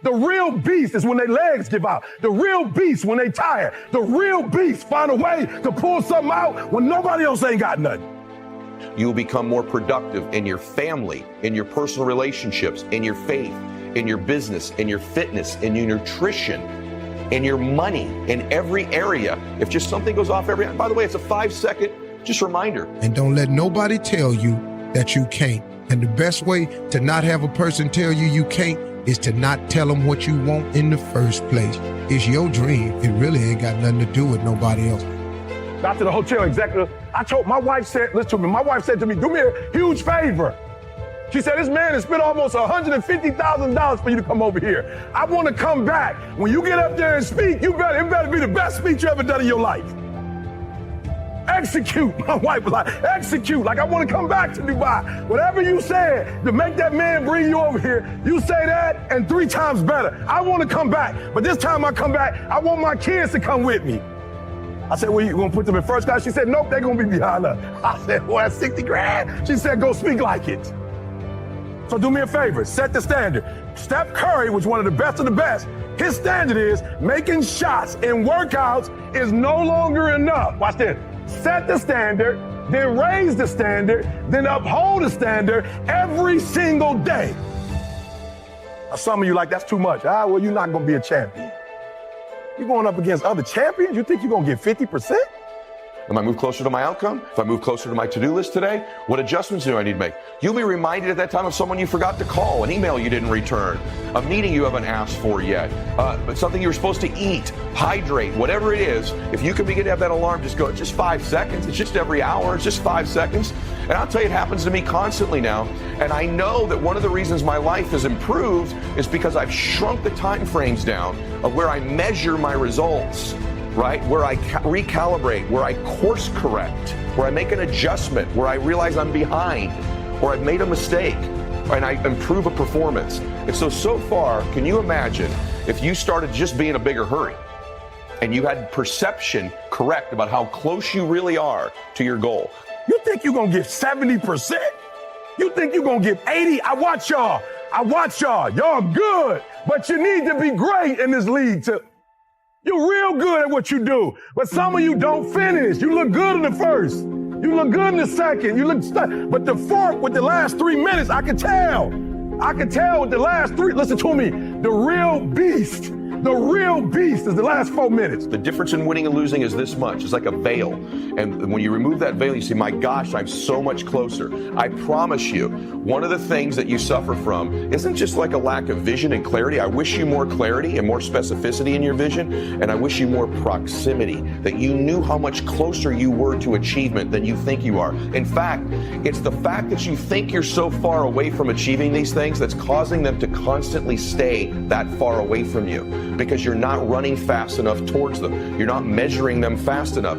The real beast is when their legs give out. The real beast when they tired. The real beast find a way to pull something out when nobody else ain't got nothing. You will become more productive in your family, in your personal relationships, in your faith, in your business, in your fitness, in your nutrition, in your money, in every area. If just something goes off by the way, it's a 5-second just reminder. And don't let nobody tell you that you can't. And the best way to not have a person tell you you can't is to not tell them what you want in the first place. It's your dream. It really ain't got nothing to do with nobody else. Got to the hotel executive. My wife said, listen to me, my wife said to me, do me a huge favor. She said, this man has spent almost $150,000 for you to come over here. I want to come back. When you get up there and speak, it better be the best speech you ever done in your life. Execute. My wife was like, execute. Like, I want to come back to Dubai. Whatever you said to make that man bring you over here, you say that and 3 times better. I want to come back. But this time I come back, I want my kids to come with me. I said, well, you going to put them in first class? She said, nope, they're going to be behind us. I said, well, that's 60 grand. She said, go speak like it. So do me a favor, set the standard. Steph Curry was one of the best of the best. His standard is making shots in workouts is no longer enough. Watch this. Set the standard, then raise the standard, then uphold the standard every single day. Now, some of you like, that's too much. Well, you're not going to be a champion. You're going up against other champions? You think you're going to get 50%? Am I move closer to my outcome? If I move closer to my to-do list today, what adjustments do I need to make? You'll be reminded at that time of someone you forgot to call, an email you didn't return, a meeting you haven't asked for yet, but something you were supposed to eat, hydrate, whatever it is. If you can begin to have that alarm, just go, it's just 5 seconds. It's just every hour. It's just 5 seconds. And I'll tell you, it happens to me constantly now. And I know that one of the reasons my life has improved is because I've shrunk the time frames down of where I measure my results. Right? Where I recalibrate, where I course correct, where I make an adjustment, where I realize I'm behind, or I've made a mistake, and I improve a performance. And so far, can you imagine if you started just being a bigger hurry and you had perception correct about how close you really are to your goal? You think you're going to get 70%? You think you're going to get 80? I watch y'all. Y'all good, but you need to be great in this league too. You're real good at what you do, but some of you don't finish. You look good in the first. You look good in the second. You look stuck. But the fourth with the last 3 minutes, I can tell. With the last 3. Listen to me. The real beast is the last 4 minutes. The difference in winning and losing is this much. It's like a veil. And when you remove that veil, you see, my gosh, I'm so much closer. I promise you, one of the things that you suffer from isn't just like a lack of vision and clarity. I wish you more clarity and more specificity in your vision. And I wish you more proximity, that you knew how much closer you were to achievement than you think you are. In fact, it's the fact that you think you're so far away from achieving these things that's causing them to constantly stay that far away from you. Because you're not running fast enough towards them. You're not measuring them fast enough.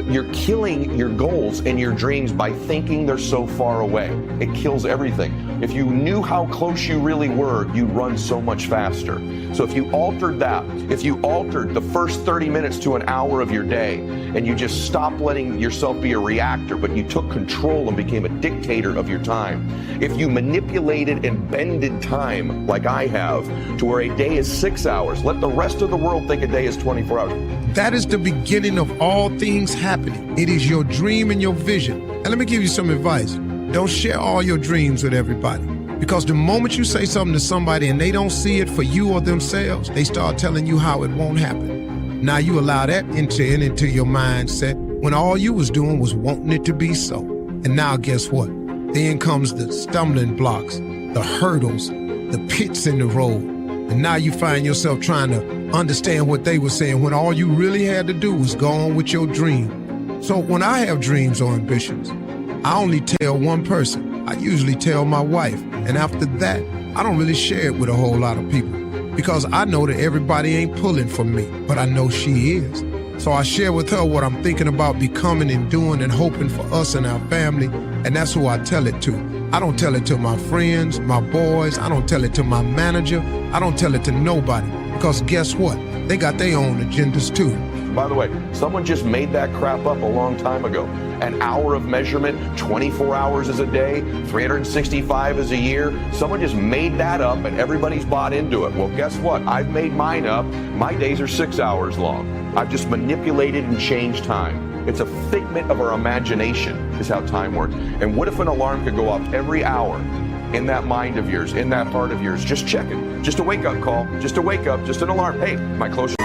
You're killing your goals and your dreams by thinking they're so far away. It kills everything. If you knew how close you really were, you'd run so much faster. So if you altered that, if you altered the first 30 minutes to an hour of your day, and you just stopped letting yourself be a reactor, but you took control and became a dictator of your time. If you manipulated and bended time like I have to where a day is 6 hours, let the rest of the world think a day is 24 hours. That is the beginning of all things happening. It is your dream and your vision. And let me give you some advice. Don't share all your dreams with everybody. Because the moment you say something to somebody and they don't see it for you or themselves, they start telling you how it won't happen. Now you allow that into your mindset when all you was doing was wanting it to be so. And now guess what? Then comes the stumbling blocks, the hurdles, the pits in the road. And now you find yourself trying to understand what they were saying when all you really had to do was go on with your dream. So when I have dreams or ambitions, I only tell one person. I usually tell my wife. And after that, I don't really share it with a whole lot of people because I know that everybody ain't pulling for me, but I know she is. So I share with her what I'm thinking about becoming and doing and hoping for us and our family. And that's who I tell it to. I don't tell it to my friends, my boys. I don't tell it to my manager. I don't tell it to nobody because guess what? They got their own agendas too. By the way, someone just made that crap up a long time ago. An hour of measurement, 24 hours is a day, 365 is a year. Someone just made that up and everybody's bought into it. Well, guess what? I've made mine up. My days are 6 hours long. I've just manipulated and changed time. It's a figment of our imagination is how time works. And what if an alarm could go off every hour in that mind of yours, in that heart of yours? Just check it. Just a wake-up call. Just a wake-up. Just an alarm. Hey, my closer.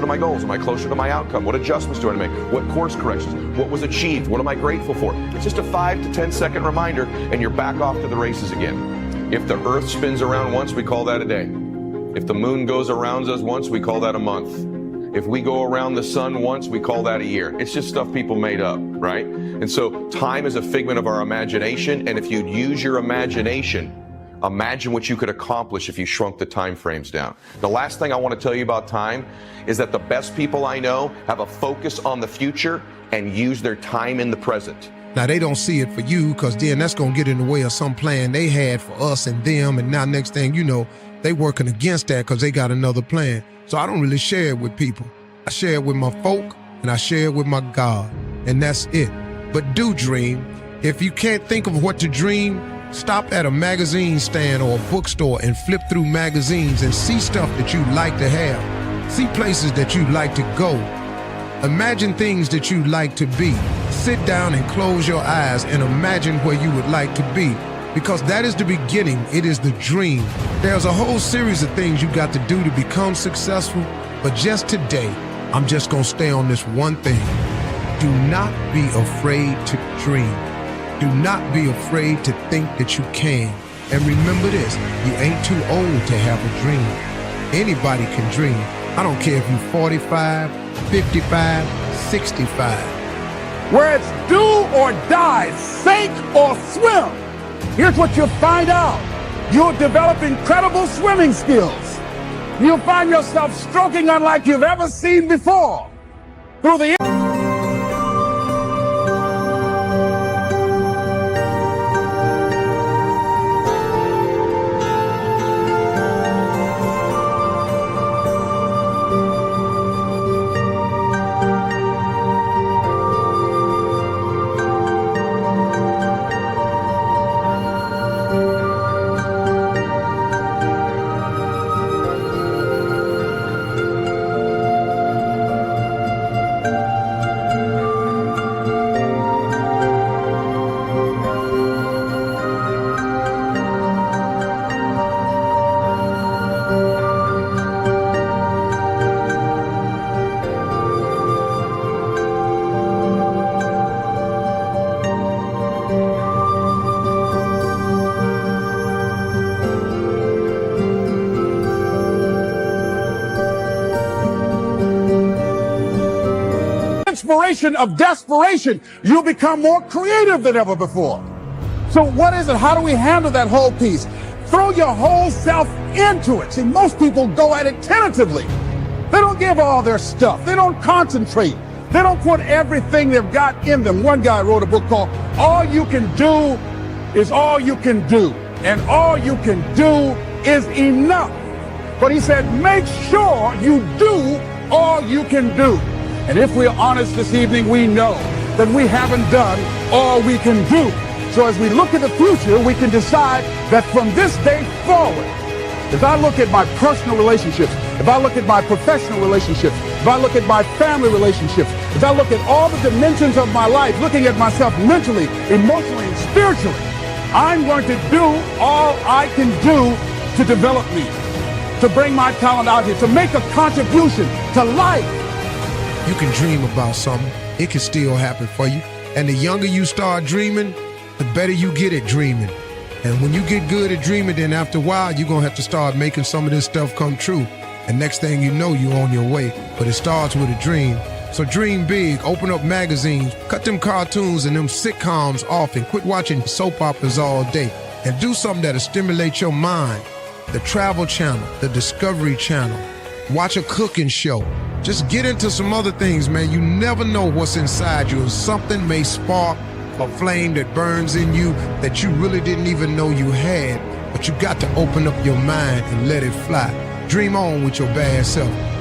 My goals? Am I closer to my outcome? What adjustments do I make? What course corrections? What was achieved? What am I grateful for? It's just a 5 to 10 second reminder and you're back off to the races again. If the earth spins around once, we call that a day. If the moon goes around us once, we call that a month. If we go around the sun once, we call that a year. It's just stuff people made up, right? And so time is a figment of our imagination, and if you'd use your imagination, imagine what you could accomplish if you shrunk the time frames down. The last thing I want to tell you about time is that the best people I know have a focus on the future and use their time in the present. Now, they don't see it for you because then that's going to get in the way of some plan they had for us and them. And now next thing you know, they working against that because they got another plan. So I don't really share it with people. I share it with my folk and I share it with my God. And that's it. But do dream. If you can't think of what to dream, stop at a magazine stand or a bookstore and flip through magazines and see stuff that you like to have. See places that you like to go. Imagine things that you like to be. Sit down and close your eyes and imagine where you would like to be. Because that is the beginning. It is the dream. There's a whole series of things you got to do to become successful. But just today, I'm just going to stay on this one thing. Do not be afraid to dream. Do not be afraid to think that you can. And remember this, you ain't too old to have a dream. Anybody can dream. I don't care if you're 45, 55, 65. Where it's do or die, sink or swim. Here's what you'll find out. You'll develop incredible swimming skills. You'll find yourself stroking unlike you've ever seen before. Through the inspiration of desperation, you'll become more creative than ever before. So what is it? How do we handle that whole piece? Throw your whole self into it. See, most people go at it tentatively. They don't give all their stuff. They don't concentrate. They don't put everything they've got in them. One guy wrote a book called All You Can Do Is All You Can Do. And all you can do is enough. But he said, make sure you do all you can do. And if we're honest this evening, we know that we haven't done all we can do. So as we look at the future, we can decide that from this day forward, if I look at my personal relationships, if I look at my professional relationships, if I look at my family relationships, if I look at all the dimensions of my life, looking at myself mentally, emotionally, and spiritually, I'm going to do all I can do to develop me, to bring my talent out here, to make a contribution to life. You can dream about something. It can still happen for you. And the younger you start dreaming, the better you get at dreaming. And when you get good at dreaming, then after a while, you're going to have to start making some of this stuff come true. And next thing you know, you're on your way. But it starts with a dream. So dream big, open up magazines, cut them cartoons and them sitcoms off and quit watching soap operas all day. And do something that'll stimulate your mind. The Travel Channel, the Discovery Channel. Watch a cooking show. Just get into some other things, man. You never know what's inside you. Something may spark a flame that burns in you that you really didn't even know you had. But you got to open up your mind and let it fly. Dream on with your bad self.